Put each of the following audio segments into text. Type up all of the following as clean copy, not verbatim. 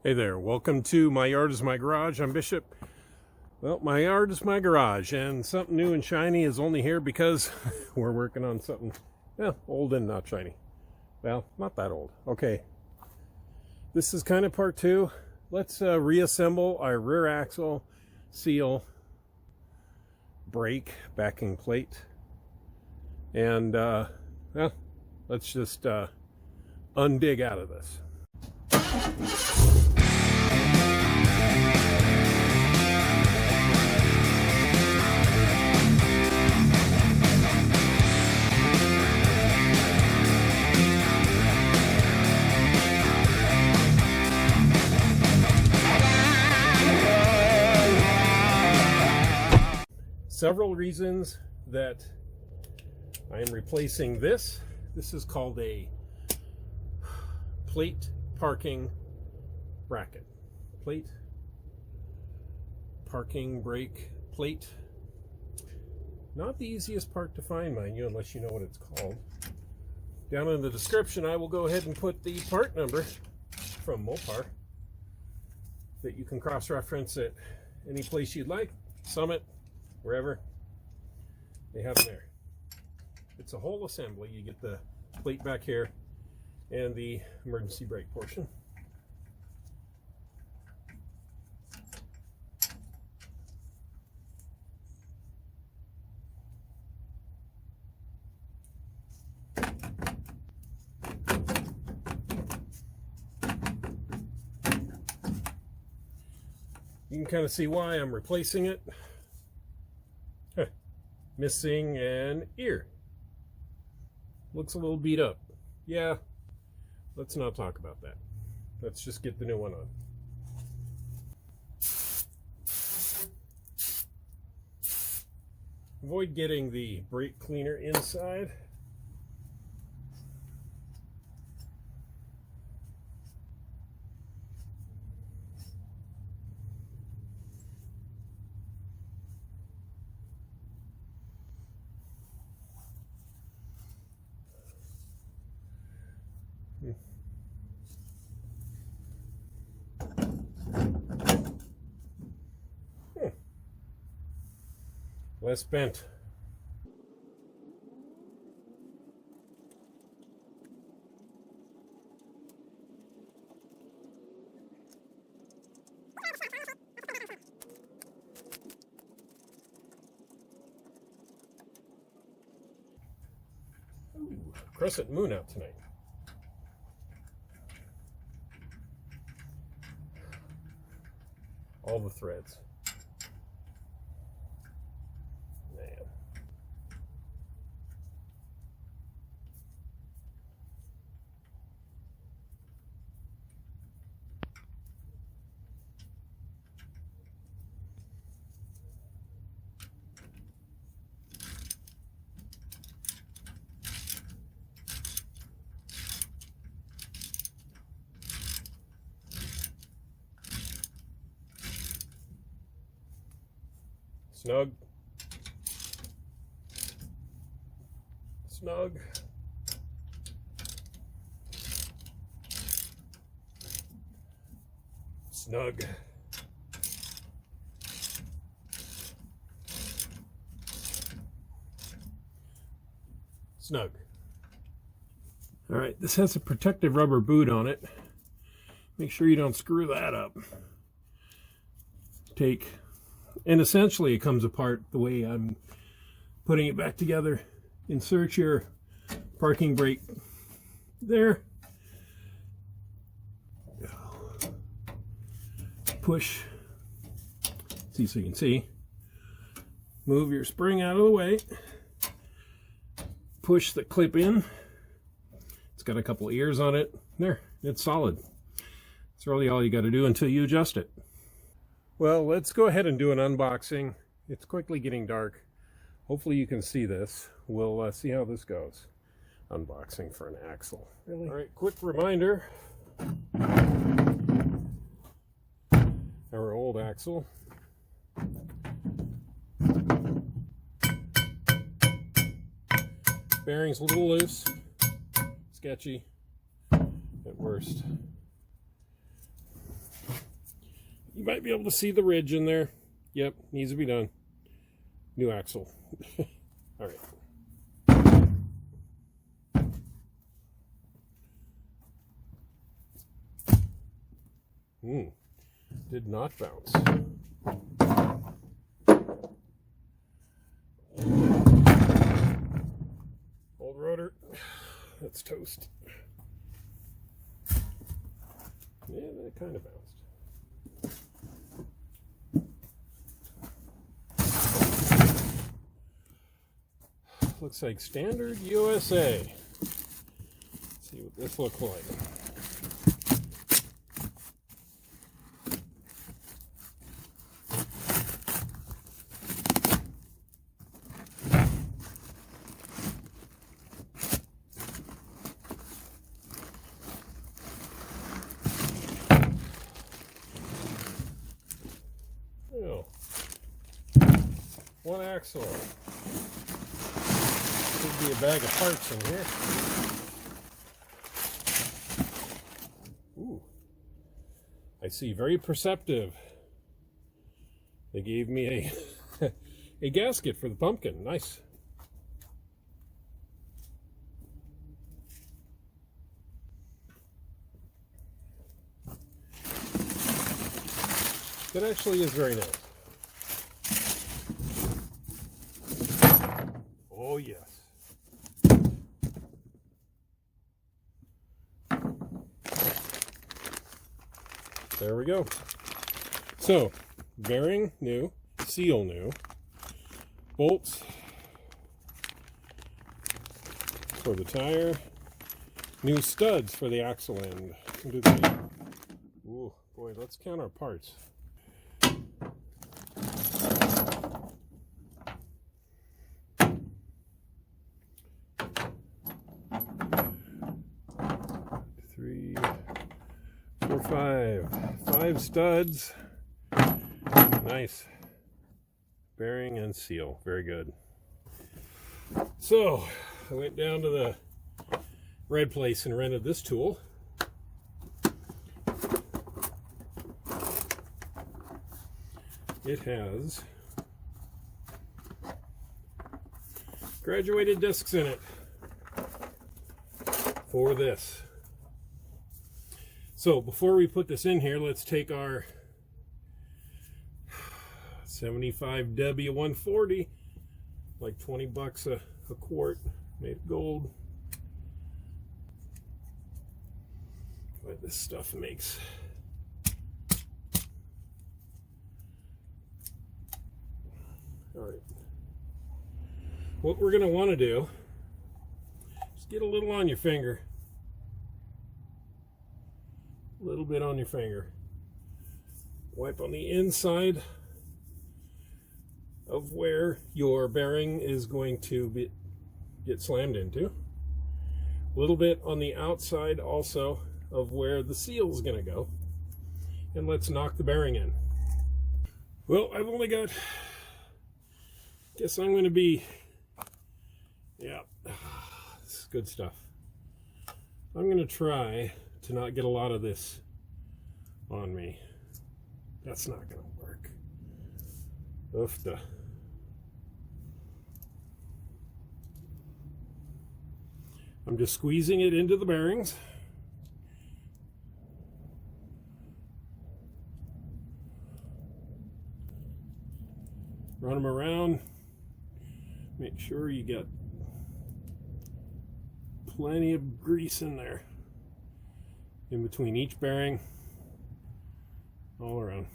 Hey there, welcome to My Yard is My Garage. I'm Bishop. Well, my yard is my garage, and something new and shiny is only here because we're working on something, old and not shiny. Well, not that old. Okay, this is kind of part two. Let's reassemble our rear axle, seal, brake, backing plate, and let's just undig out of this. Several reasons that I am replacing this. This is called a plate parking bracket. Plate parking brake plate. Not the easiest part to find, mind you, unless you know what it's called. Down in the description, I will go ahead and put the part number from Mopar that you can cross-reference at any place you'd like. Summit, wherever, they have them there. It's a whole assembly. You get the plate back here and the emergency brake portion. You can kind of see why I'm replacing it. Missing an ear. Looks a little beat up. Yeah, let's not talk about that. Let's just get the new one on. Avoid getting the brake cleaner inside. Less bent. Ooh, crescent moon out tonight. All the threads. Snug. Snug. Snug. Snug. All right, this has a protective rubber boot on it. Make sure you don't screw that up. And essentially it comes apart the way I'm putting it back together. Insert your parking brake there. Push, see so you can see. Move your spring out of the way. Push the clip in. It's got a couple ears on it. There, it's solid. That's really all you got to do until you adjust it. Well, let's go ahead and do an unboxing. It's quickly getting dark. Hopefully you can see this. We'll see how this goes. Unboxing for an axle. Really? All right, quick reminder. Our old axle. Bearing's a little loose. Sketchy at worst. You might be able to see the ridge in there. Yep, needs to be done. New axle. All right. Did not bounce. Old rotor. That's toast. Yeah, that kind of bounced. Looks like standard USA. Let's see what this looks like. Oh. One axle. Could be a bag of parts in here. Ooh. I see, very perceptive. They gave me a a gasket for the pumpkin. Nice. That actually is very nice. Oh yes. There we go. So, bearing new, seal new, bolts for the tire, new studs for the axle end. Ooh, boy, let's count our parts. Three, four, five studs. Nice. Bearing and seal. Very good. So I went down to the red place and rented this tool. It has graduated discs in it for this. So before we put this in here, let's take our 75W140, like 20 bucks a quart, made of gold. What this stuff makes. All right. What we're going to want to do is get a little on your finger. A little bit on your finger. Wipe on the inside of where your bearing is going to get slammed into. A little bit on the outside also of where the seal is going to go. And let's knock the bearing in. Well, I've only got, guess I'm going to be, yeah, this is good stuff. I'm going to try to not get a lot of this on me. That's not going to work. Oofda. I'm just squeezing it into the bearings. Run them around. Make sure you got plenty of grease in there. In between each bearing. All around.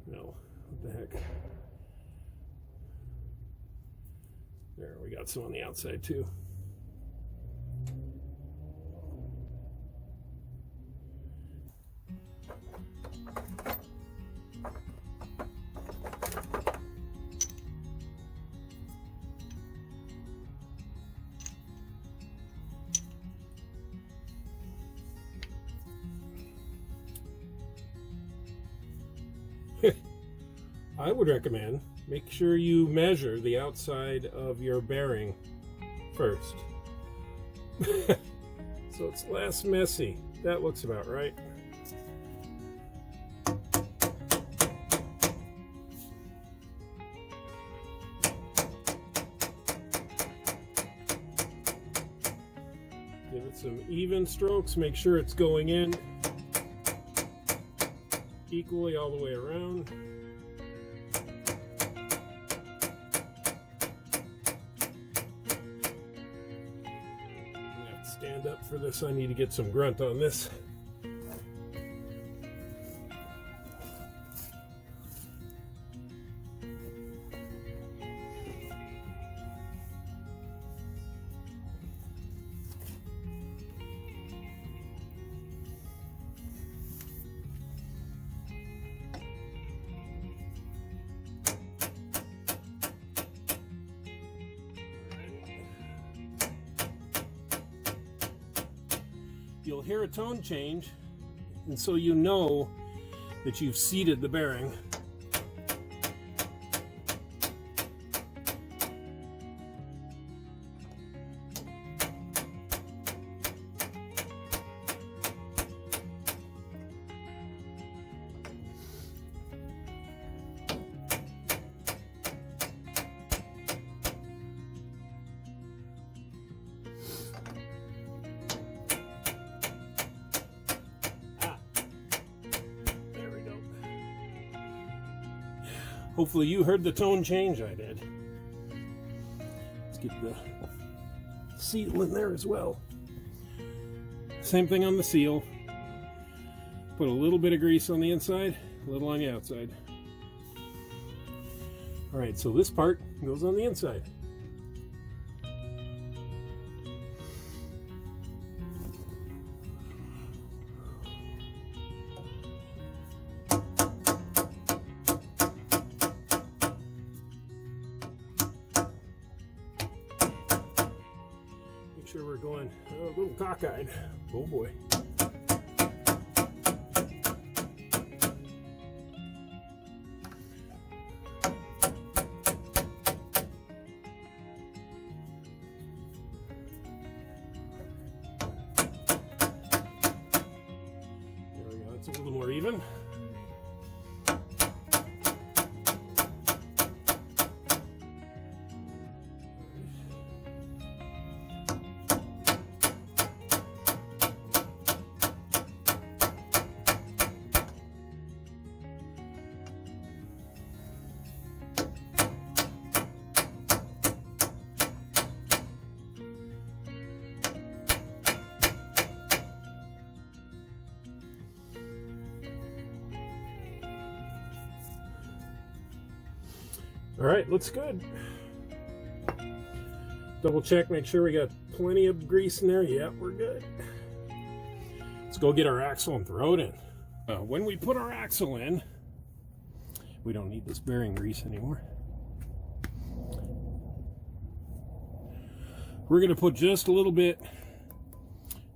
No, what the heck? There, we got some on the outside too. I would recommend make sure you measure the outside of your bearing first. So it's less messy. That looks about right. Give it some even strokes. Make sure it's going in equally all the way around. I have to stand up for this. I need to get some grunt on this. You'll hear a tone change, and so you know that you've seated the bearing. Hopefully you heard the tone change. I did. Let's get the seal in there as well. Same thing on the seal. Put a little bit of grease on the inside, a little on the outside. All right, so this part goes on the inside. Make sure we're going a little cockeyed. Oh boy. There we go, it's a little more even. All right, looks good. Double check, make sure we got plenty of grease in there. Yeah, we're good. Let's go get our axle and throw it in. When we put our axle in, we don't need this bearing grease anymore. We're going to put just a little bit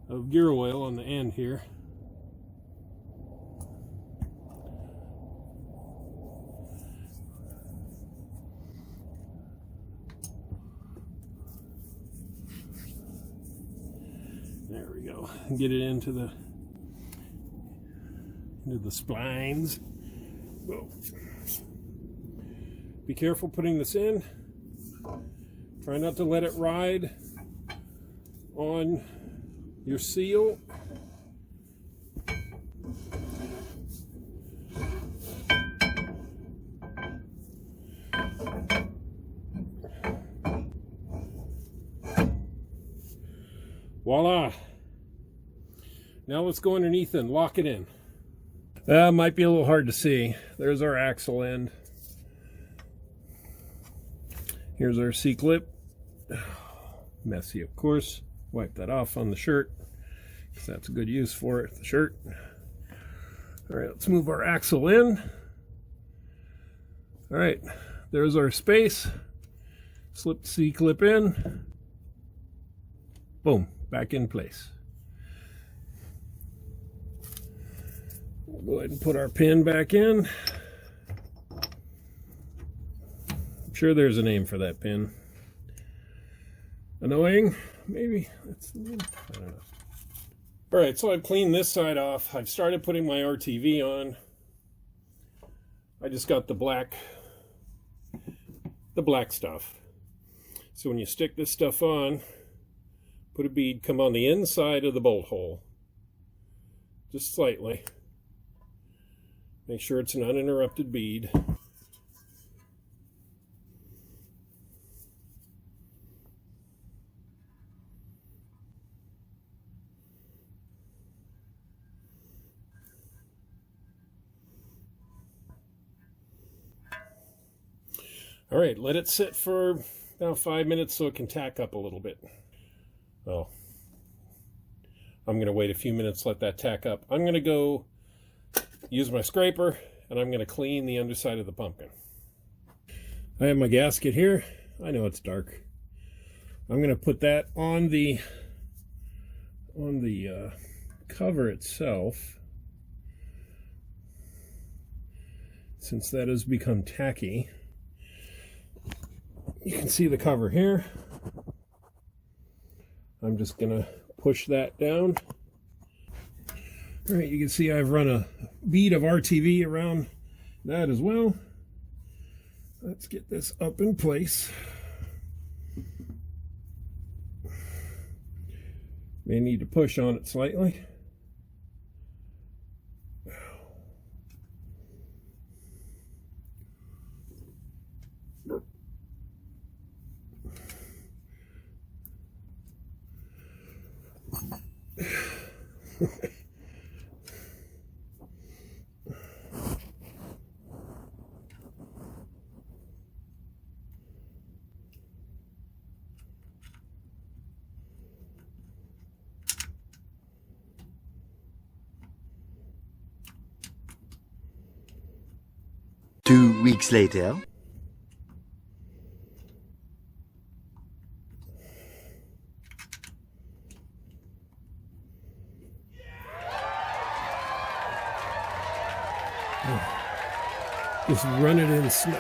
of gear oil on the end here. There we go. Get it into the splines. Whoa. Be careful putting this in. Try not to let it ride on your seal. Voila! Now let's go underneath and lock it in. Might be a little hard to see. There's our axle end. Here's our C-clip. Messy, of course. Wipe that off on the shirt, because that's a good use for it, the shirt. All right, let's move our axle in. All right, there's our space. Slip the C-clip in. Boom, back in place. We'll go ahead and put our pin back in. I'm sure there's a name for that pin. annoying. Maybe that's, I don't know. All right, so I've cleaned this side off. I've started putting my RTV on. I just got the black stuff. So when you stick this stuff on, put a bead, come on the inside of the bolt hole, just slightly. Make sure it's an uninterrupted bead. All right, let it sit for about 5 minutes so it can tack up a little bit. Oh, I'm going to wait a few minutes, let that tack up. I'm going to go use my scraper, and I'm going to clean the underside of the pumpkin. I have my gasket here. I know it's dark. I'm going to put that on the cover itself, since that has become tacky. You can see the cover here. I'm just going to push that down. All right, you can see I've run a bead of RTV around that as well. Let's get this up in place. May need to push on it slightly. Two weeks later. Just run it in snug.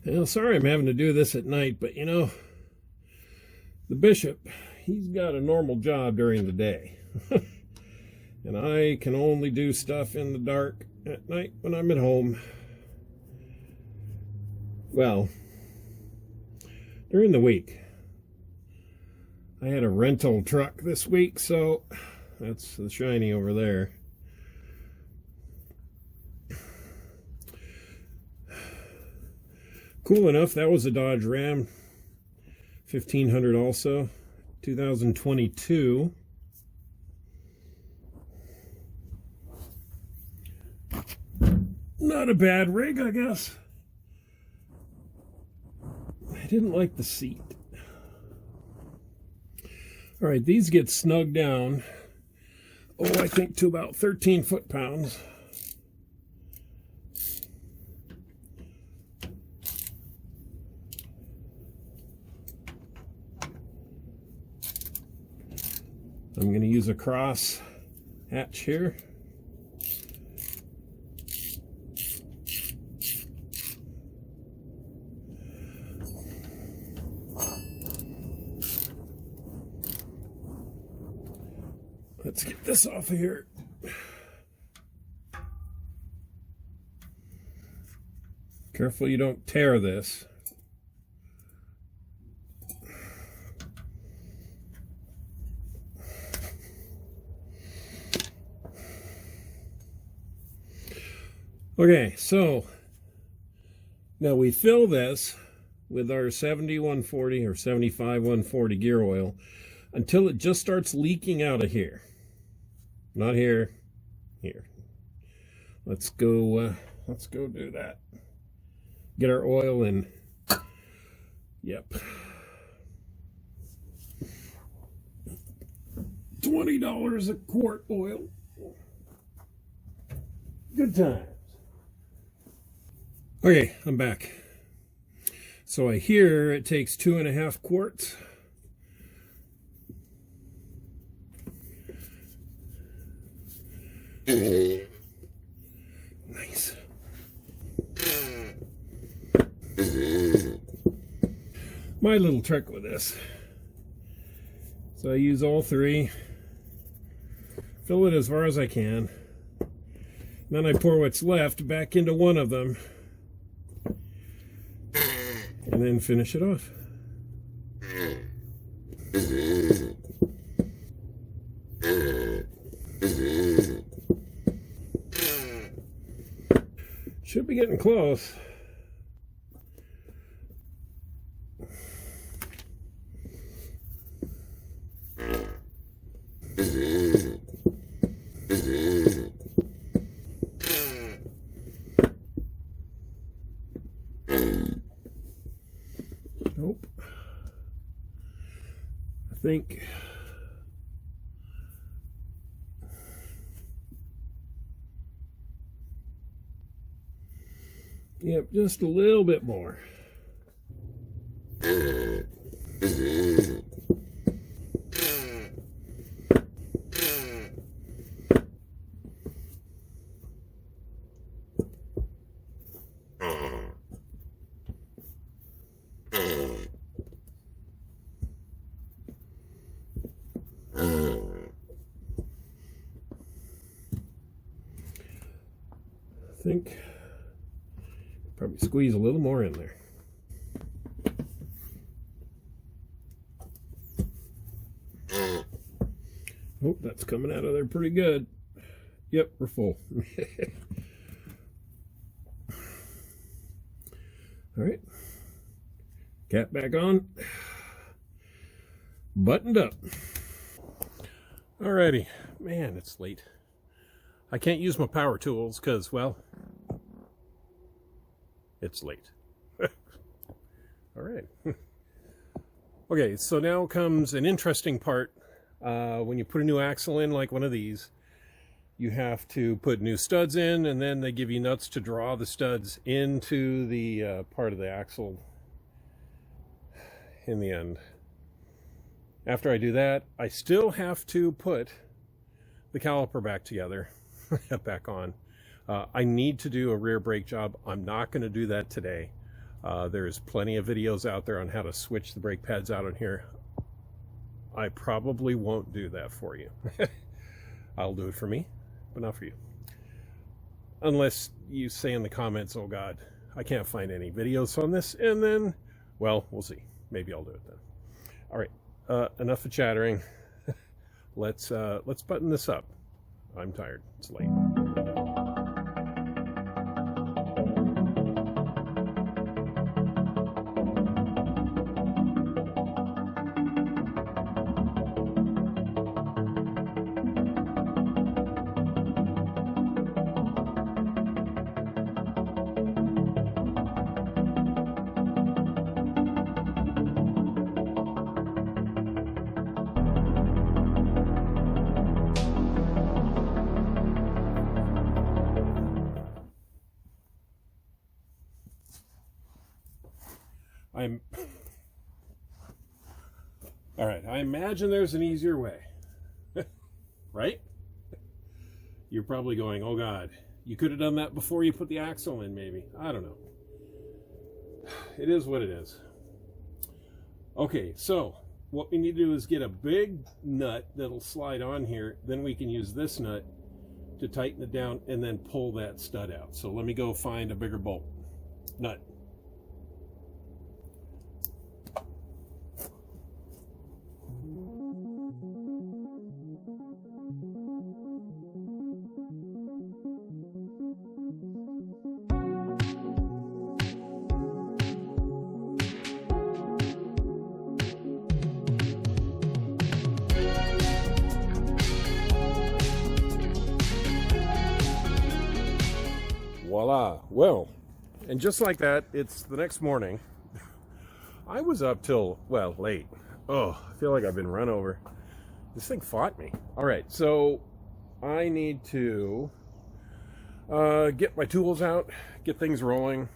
Well, sorry I'm having to do this at night, but you know, the bishop, he's got a normal job during the day. And I can only do stuff in the dark at night when I'm at home. Well, during the week. I had a rental truck this week, so that's the shiny over there. Cool enough, that was a Dodge Ram 1500 also, 2022. Not a bad rig, I guess. I didn't like the seat. All right, these get snugged down, I think to about 13 foot-pounds. I'm going to use a cross hatch here. Let's get this off of here. Careful you don't tear this. Okay, so now we fill this with our 70-140 or 75-140 gear oil until it just starts leaking out of here. Not here, here. Let's go do that. Get our oil in. Yep. $20 a quart oil. Good times. Okay, I'm back. So I hear it takes 2.5 quarts. Nice. My little trick with this. So I use all three. Fill it as far as I can. Then I pour what's left back into one of them. And then finish it off. Should be getting close. Nope. I think yep, just a little bit more. I think probably squeeze a little more in there. Oh, that's coming out of there pretty good. Yep, we're full. All right. Cap back on. Buttoned up. Alrighty. Man, it's late. I can't use my power tools because, well, it's late. All right. Okay, so now comes an interesting part. When you put a new axle in, like one of these, you have to put new studs in, and then they give you nuts to draw the studs into the part of the axle in the end. After I do that, I still have to put the caliper back together, back on. I need to do a rear brake job. I'm not going to do that today. There's plenty of videos out there on how to switch the brake pads out on here. I probably won't do that for you. I'll do it for me, but not for you. Unless you say in the comments, oh God, I can't find any videos on this, and then, well, we'll see. Maybe I'll do it then. All right, enough of chattering. Let's button this up. I'm tired. It's late. All right, I imagine there's an easier way, right? You're probably going, oh God, you could have done that before you put the axle in, maybe. I don't know. It is what it is. Okay, so what we need to do is get a big nut that'll slide on here. Then we can use this nut to tighten it down and then pull that stud out. So let me go find a bigger bolt nut. Voila. Well, and just like that, it's the next morning. I was up till, well, late. Oh, I feel like I've been run over. This thing fought me. All right, so I need to get my tools out, get things rolling.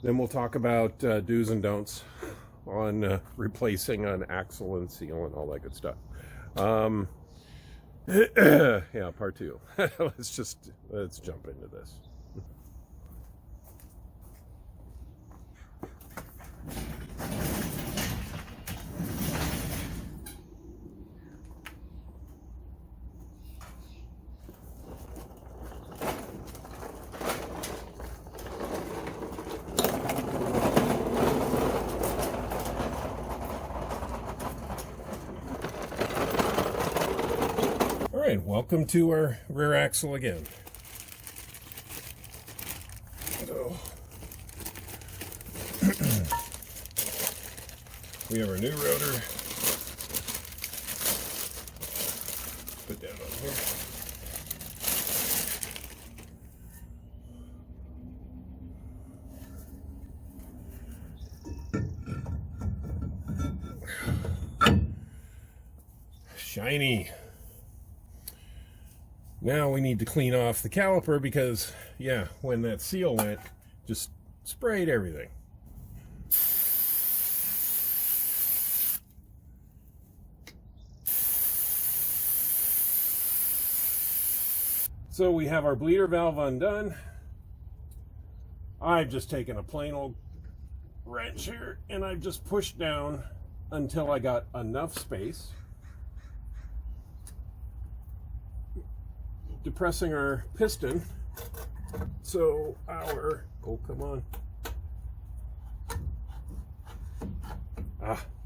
Then we'll talk about do's and don'ts on replacing an axle and seal and all that good stuff. Yeah, part 2. Let's jump into this. Alright, welcome to our rear axle again. So, we have our new rotor. Put that on here. Shiny. Now we need to clean off the caliper because, yeah, when that seal went, just sprayed everything. So we have our bleeder valve undone. I've just taken a plain old wrench here and I've just pushed down until I got enough space. Depressing our piston so our, oh come on,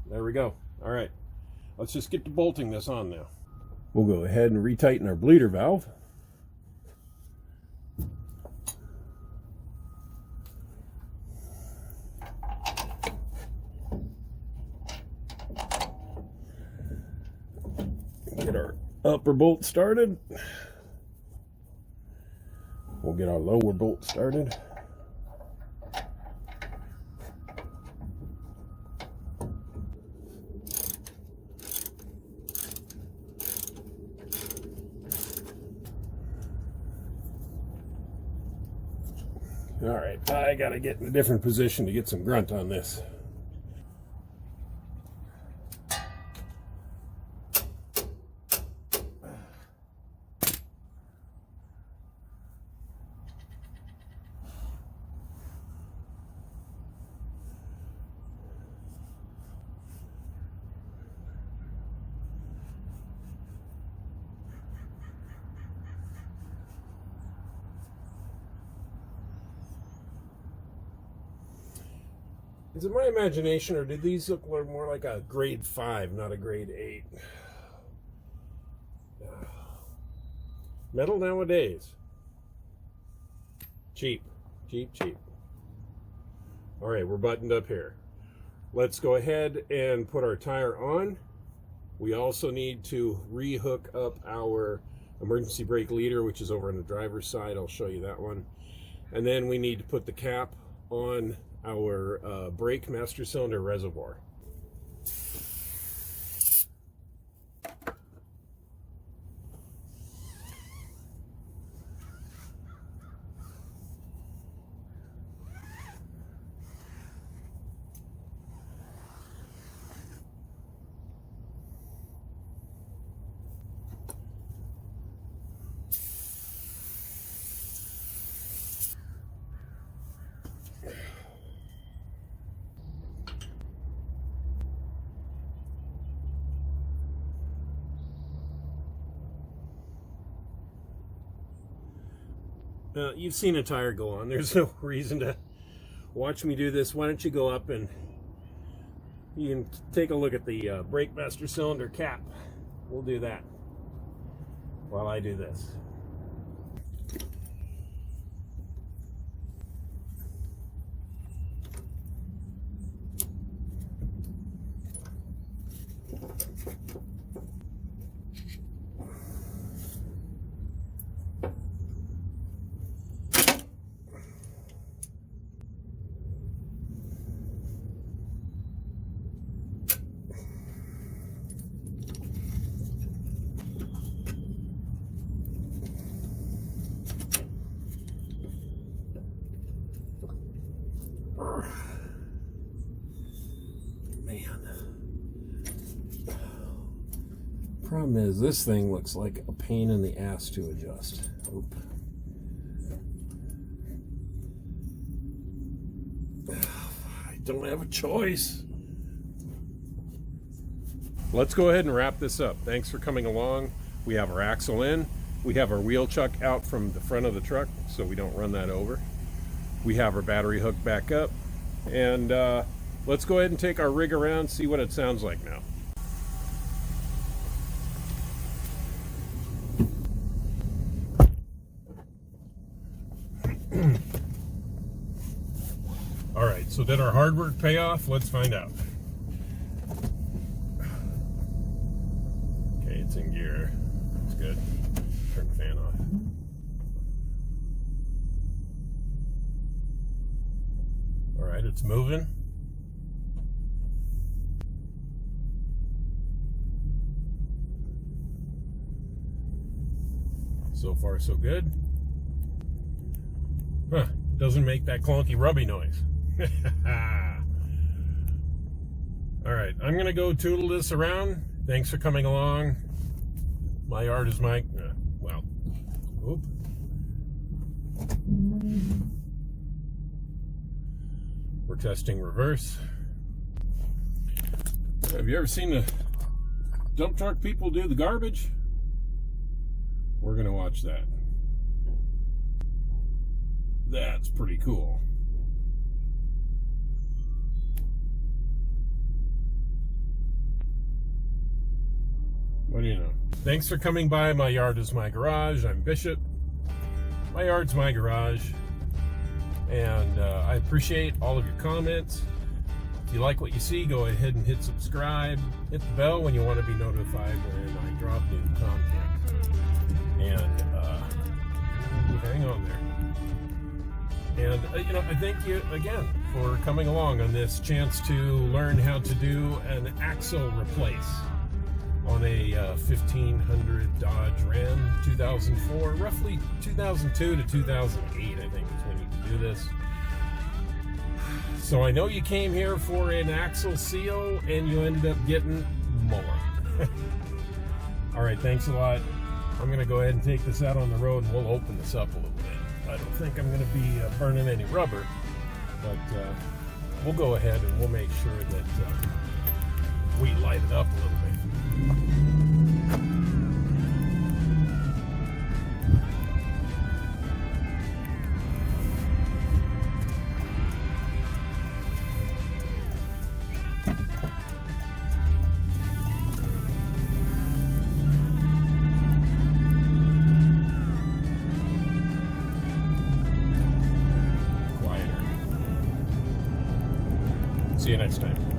there we go. All right, let's just get to bolting this on now. We'll go ahead and retighten our bleeder valve. Get our upper bolt started. We'll get our lower bolt started. All right, I gotta get in a different position to get some grunt on this. Is it my imagination, or did these look more like a grade 5, not a grade 8? Metal nowadays. Cheap. Cheap, cheap. All right, we're buttoned up here. Let's go ahead and put our tire on. We also need to re-hook up our emergency brake leader, which is over on the driver's side. I'll show you that one. And then we need to put the cap on our brake master cylinder reservoir. You've seen a tire go on. There's no reason to watch me do this. Why don't you go up and you can take a look at the brake master cylinder cap. We'll do that while I do this. Man. Problem is, this thing looks like a pain in the ass to adjust. Oop. I don't have a choice. Let's go ahead and wrap this up. Thanks for coming along. We have our axle in. We have our wheel chuck out from the front of the truck so we don't run that over. We have our battery hooked back up. And let's go ahead and take our rig around, see what it sounds like now. All right, so did our hard work pay off? Let's find out. Okay, it's in gear. That's good. Turn the fan off. All right, it's moving. So far, so good. Huh, doesn't make that clunky rubby noise. All right, I'm gonna go tootle this around. Thanks for coming along. My yard is my, well, oop. We're testing reverse. Have you ever seen the dump truck people do the garbage? We're gonna watch that. That's pretty cool. What do you know? Thanks for coming by. My yard is my garage. I'm Bishop. My yard's my garage. And I appreciate all of your comments. If you like what you see, go ahead and hit subscribe. Hit the bell when you want to be notified when I drop new content. And hang on there. And you know, I thank you again for coming along on this chance to learn how to do an axle replace on a 1500 Dodge Ram 2004, roughly 2002 to 2008, I think is when you do this. So I know you came here for an axle seal and you ended up getting more. All right, thanks a lot. I'm gonna go ahead and take this out on the road and we'll open this up a little bit. I don't think I'm gonna be burning any rubber, but we'll go ahead and we'll make sure that we light it up a little bit. Quieter. See you next time.